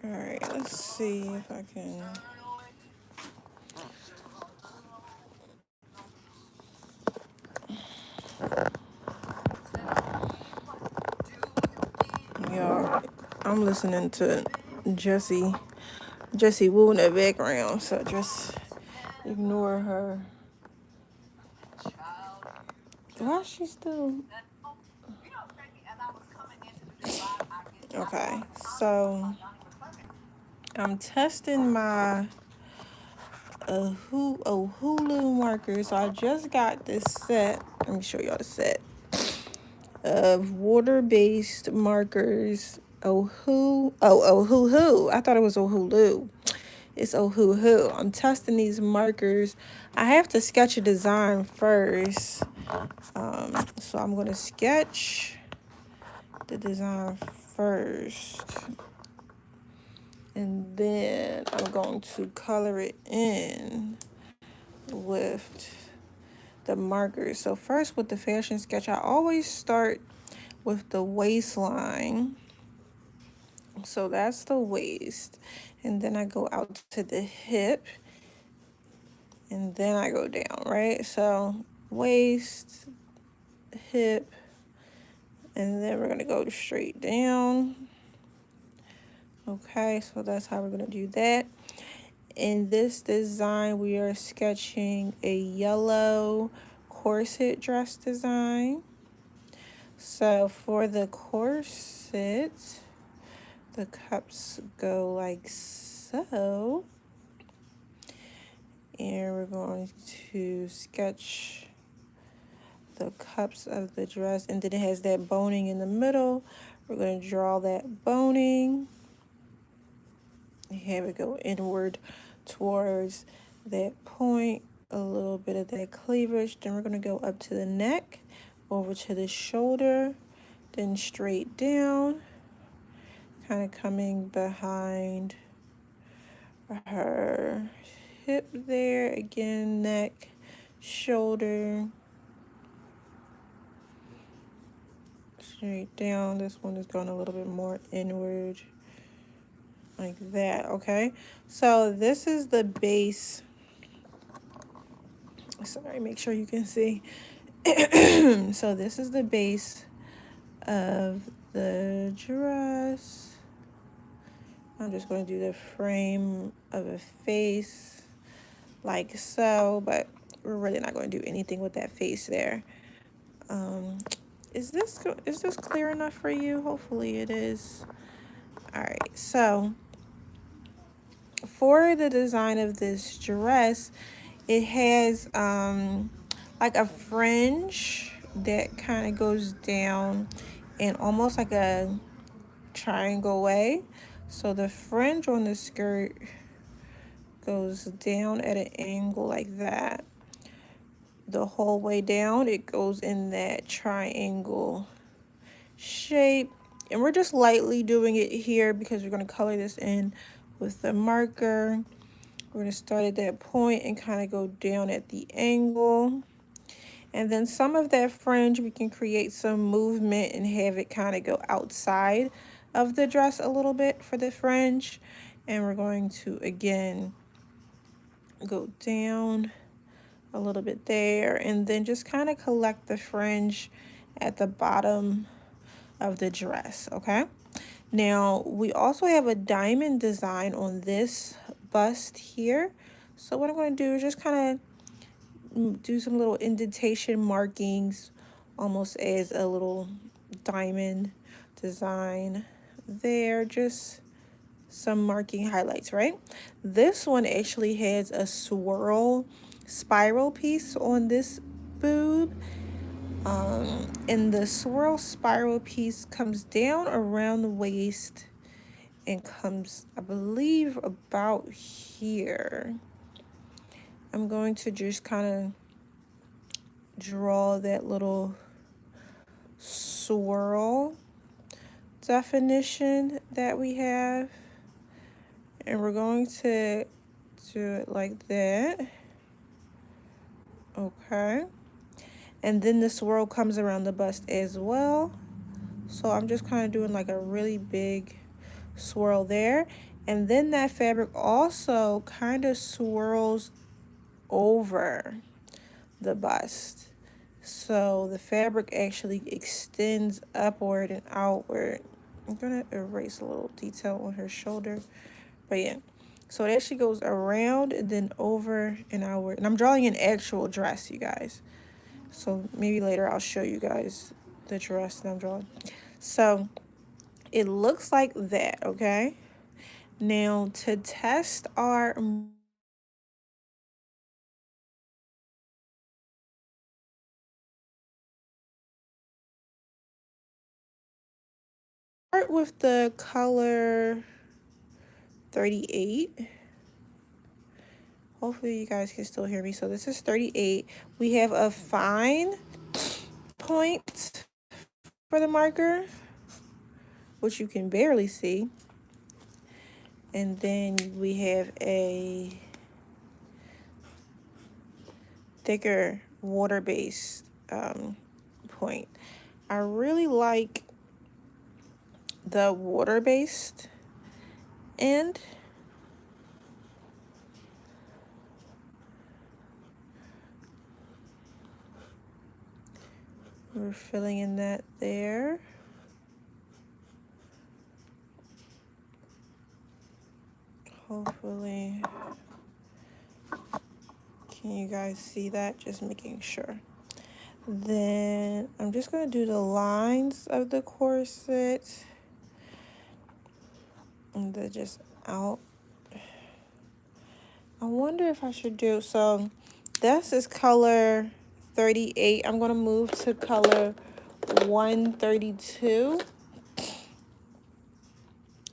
All right, let's see if I can. Y'all, I'm listening to Jesse Wu in the background, so just ignore her. Why is she still? Okay, so I'm testing my Ohulu marker. So I just got this set. Let me show y'all the set of water-based markers. Ohulu. I thought it was Ohulu. It's Ohulu. I'm testing these markers. I have to sketch a design first. So I'm going to sketch the design first. And then I'm going to color it in with the markers. So first with the fashion sketch, I always start with the waistline. So that's the waist. And then I go out to the hip. And then I go down, right? So waist, hip, and then we're gonna go straight down. Okay, so that's how we're gonna do that. In this design, we are sketching a yellow corset dress design. So for the corset, the cups go like so. And we're going to sketch the cups of the dress, and then it has that boning in the middle. We're going to draw that boning. Have it go inward towards that point, a little bit of that cleavage. Then we're going to go up to the neck, over to the shoulder, then straight down, kind of coming behind her hip there. Again, neck, shoulder, straight down. This one is going a little bit more inward, like that. Okay, so this is the base. Sorry, make sure you can see. So this is the base of the dress. I'm just going to do the frame of a face like so, but we're really not going to do anything with that face there. Is this clear enough for you? Hopefully it is. All right, so for the design of this dress, it has like a fringe that kind of goes down in almost like a triangle way. So the fringe on the skirt goes down at an angle like that. The whole way down, it goes in that triangle shape. And we're just lightly doing it here because we're going to color this in with the marker. We're going to start at that point and kind of go down at the angle. And then some of that fringe, we can create some movement and have it kind of go outside of the dress a little bit for the fringe. And we're going to, again, go down a little bit there. And then just kind of collect the fringe at the bottom of the dress, okay? Now, we also have a diamond design on this bust here. So what I'm going to do is just kind of do some little indentation markings, almost as a little diamond design there. Just some marking highlights, right? This one actually has a swirl spiral piece on this boob. And the swirl spiral piece comes down around the waist and comes, I believe, about here. I'm going to just kind of draw that little swirl definition that we have. And we're going to do it like that. Okay. And then the swirl comes around the bust as well. So I'm just kind of doing like a really big swirl there. And then that fabric also kind of swirls over the bust. So the fabric actually extends upward and outward. I'm gonna erase a little detail on her shoulder. But yeah, so it actually goes around and then over and outward. And I'm drawing an actual dress, you guys. So maybe later I'll show you guys the dress that I'm drawing. So it looks like that, okay? Now to test our start with the color 38. Hopefully you guys can still hear me. So this is 38. We have a fine point for the marker, which you can barely see. And then we have a thicker water-based point. I really like the water-based end. We're filling in that there. Hopefully, can you guys see that? Just making sure. Then I'm just gonna do the lines of the corset and then just out. I wonder if I should do, so that's this color 38. I'm gonna move to color 132.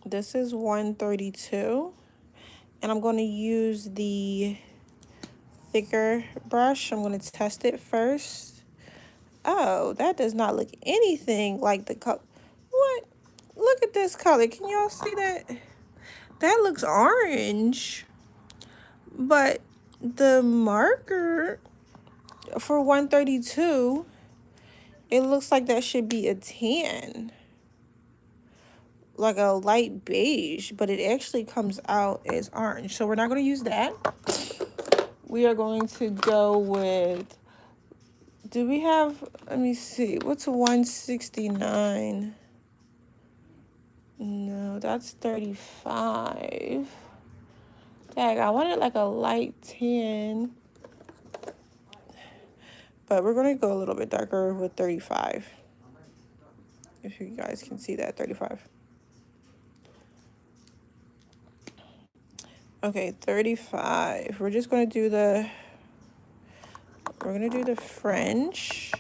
This is 132. And I'm gonna use the thicker brush. I'm gonna test it first. Oh, that does not look anything like the color. What? Look at this color. Can y'all see that? That looks orange. But the marker for 132, it looks like that should be a tan. Like a light beige, but it actually comes out as orange. So we're not going to use that. We are going to go with, do we have, let me see, what's 169? No, that's 35. Dang, I wanted like a light tan. But we're going to go a little bit darker with 35. If you guys can see that, 35. Okay, 35. We're just going to do the, we're going to do the French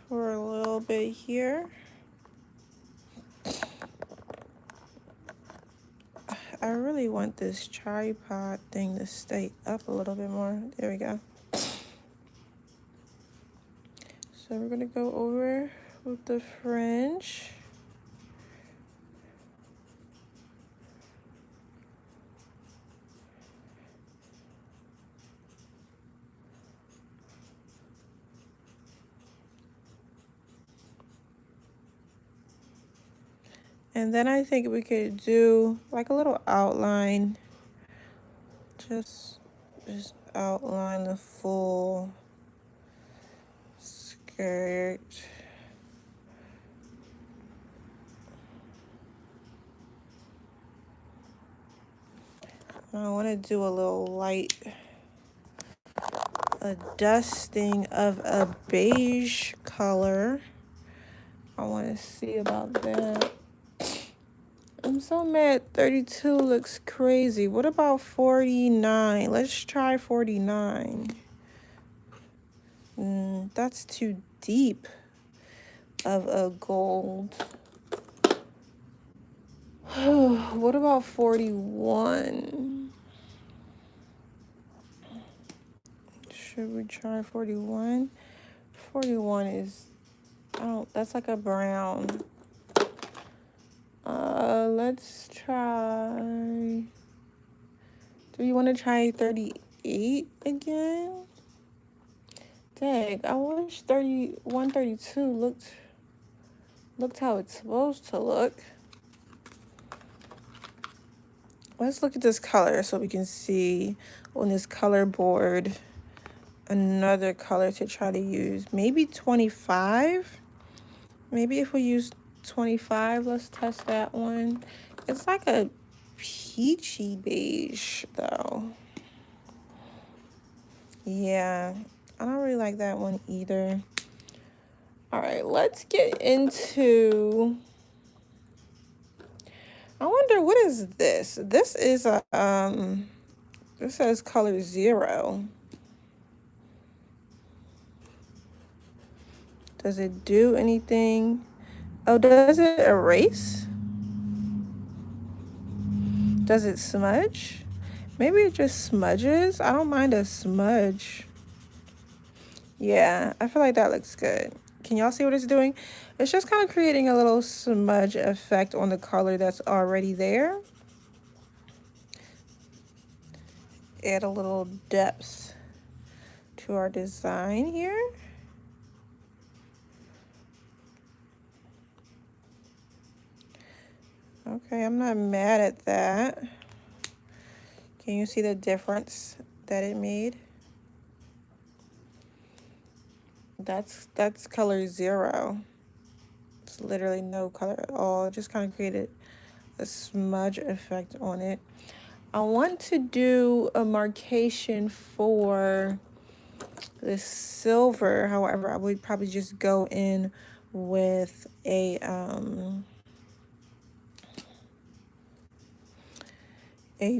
for a little bit here. I really want this tripod thing to stay up a little bit more. There we go. So we're gonna go over with the French. And then I think we could do like a little outline. Just outline the full skirt. I want to do a little light, a dusting of a beige color. I want to see about that. I'm so mad 32 looks crazy. What about 49? Let's try 49. That's too deep of a gold. What about 41? Should we try 41? 41 is, that's like a brown. Let's try, do you want to try 38 again? Dang, I wish 132 looked how it's supposed to look. Let's look at this color so we can see on this color board another color to try to use. Maybe 25. Maybe if we use 25, let's test that one. It's like a peachy beige though. Yeah, I don't really like that one either. All right, let's get into, I wonder, what is this? This is a, this says color 0. Does it do anything? Oh, does it erase? Does it smudge? Maybe it just smudges. I don't mind a smudge. Yeah, I feel like that looks good. Can y'all see what it's doing? It's just kind of creating a little smudge effect on the color that's already there. Add a little depth to our design here. Okay, I'm not mad at that. Can you see the difference that it made? That's color 0. It's literally no color at all. It just kind of created a smudge effect on it. I want to do a marcation for the silver. However, I would probably just go in with a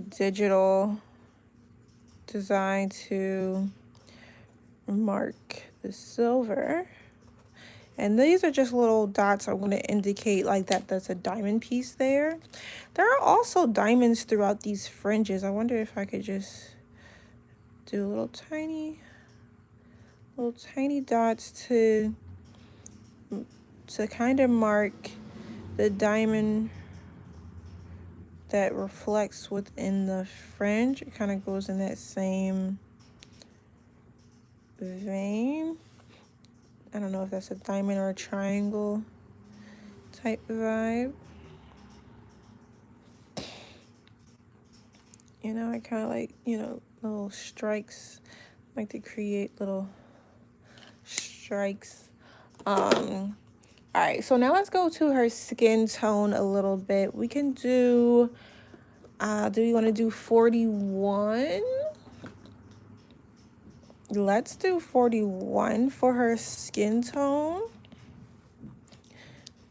digital design to mark the silver. And these are just little dots I'm going to indicate like that there's a diamond piece there. There are also diamonds throughout these fringes. I wonder if I could just do little tiny dots to kind of mark the diamond that reflects within the fringe. It kind of goes in that same vein. I don't know if that's a diamond or a triangle type vibe. You know, I kind of like, you know, little strikes. I like to create little strikes. All right, so now let's go to her skin tone a little bit. We can do we want to do 41? Let's do 41 for her skin tone.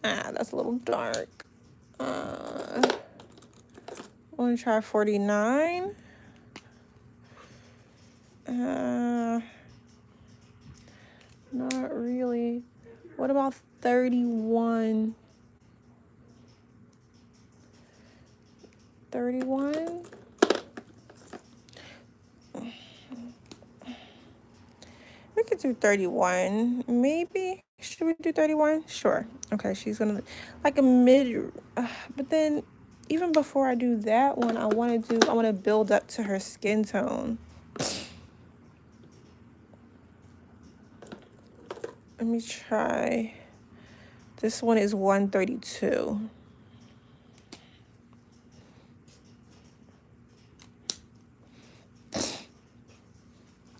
That's a little dark. I want to try 49. Not really. What about 31? 31? We could do 31, maybe. Should we do 31? Sure. Okay, she's gonna like a mid, but then even before I do that one, I want to build up to her skin tone. Let me try. This one is 132.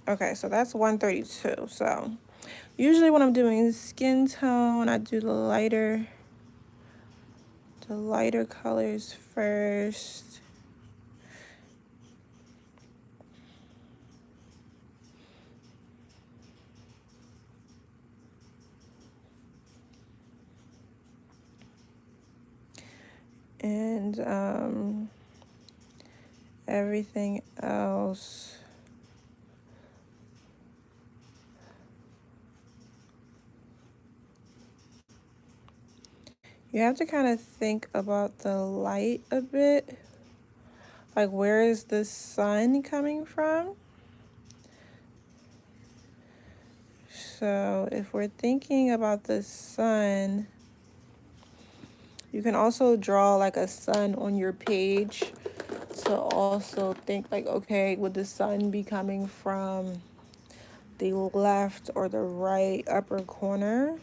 Okay, so that's 132. So usually when I'm doing skin tone, I do the lighter colors first. And everything else you have to kind of think about the light a bit. Like, where is the sun coming from? So if we're thinking about the sun, you can also draw like a sun on your page to also think like, okay, would the sun be coming from the left or the right upper corner?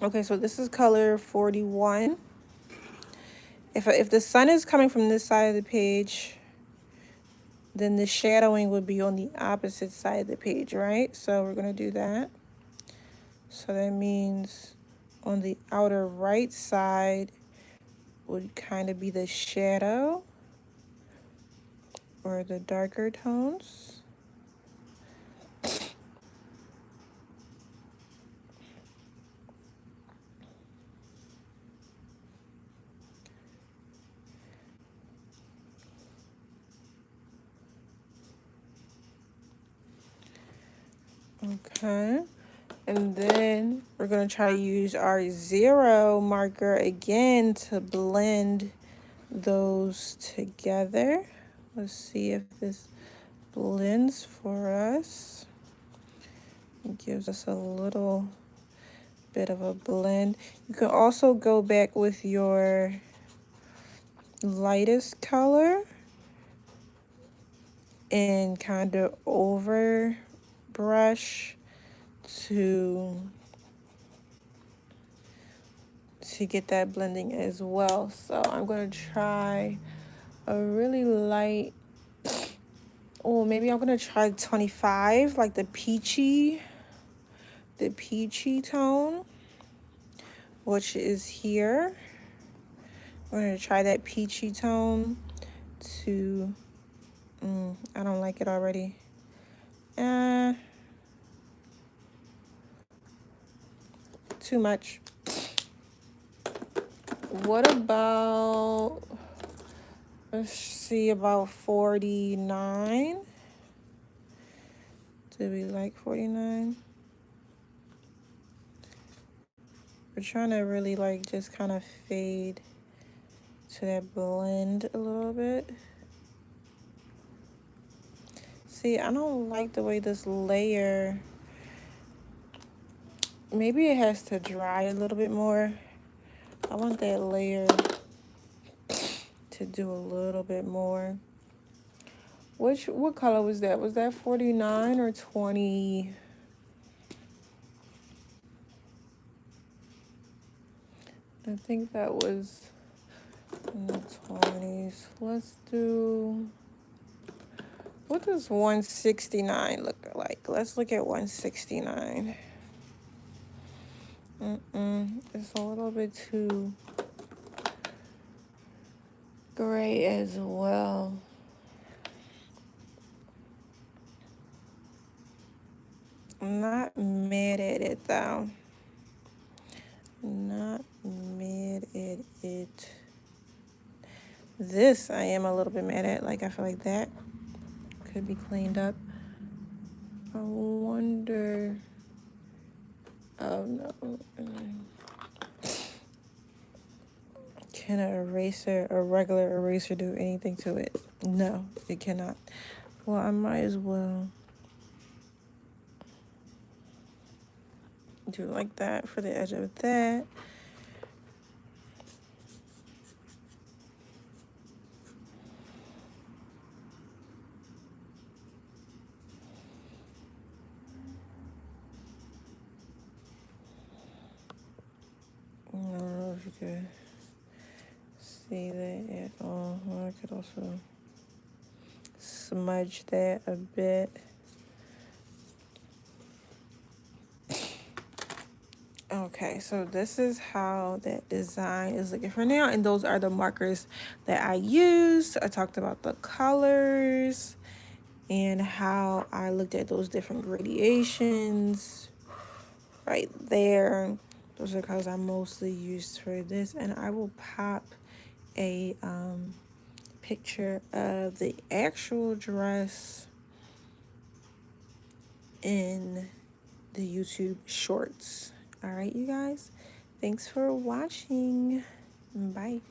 Okay, so this is color 41. If the sun is coming from this side of the page, then the shadowing would be on the opposite side of the page, right? So we're going to do that. So that means on the outer right side would kind of be the shadow or the darker tones. Okay. And then we're going to try to use our 0 marker again to blend those together. Let's see if this blends for us. It gives us a little bit of a blend. You can also go back with your lightest color and kind of over brush to get that blending as well. So I'm going to try a really light, oh, maybe I'm going to try 25, like the peachy tone, which is here. I'm going to try that peachy tone to, I don't like it already. Too much. What about, let's see, about 49? Do we like 49? We're trying to really like just kind of fade to that blend a little bit. See, I don't like the way this layer, maybe it has to dry a little bit more. I want that layer to do a little bit more. What color was that? Was that 49 or 20? I think that was in the 20s. Let's do, what does 169 look like? Let's look at 169. It's a little bit too gray as well. I'm not mad at it though. Not mad at it. This I am a little bit mad at. Like, I feel like that could be cleaned up. I wonder. Oh no. Can a regular eraser do anything to it? No, it cannot. Well, I might as well do like that for the edge of that. I don't know if you could see that at all. I could also smudge that a bit. Okay, so this is how that design is looking for now, and those are the markers that I used. I talked about the colors and how I looked at those different gradations right there. Those are the colors I mostly used for this, and I will pop a picture of the actual dress in the YouTube shorts. All right, you guys, thanks for watching. Bye.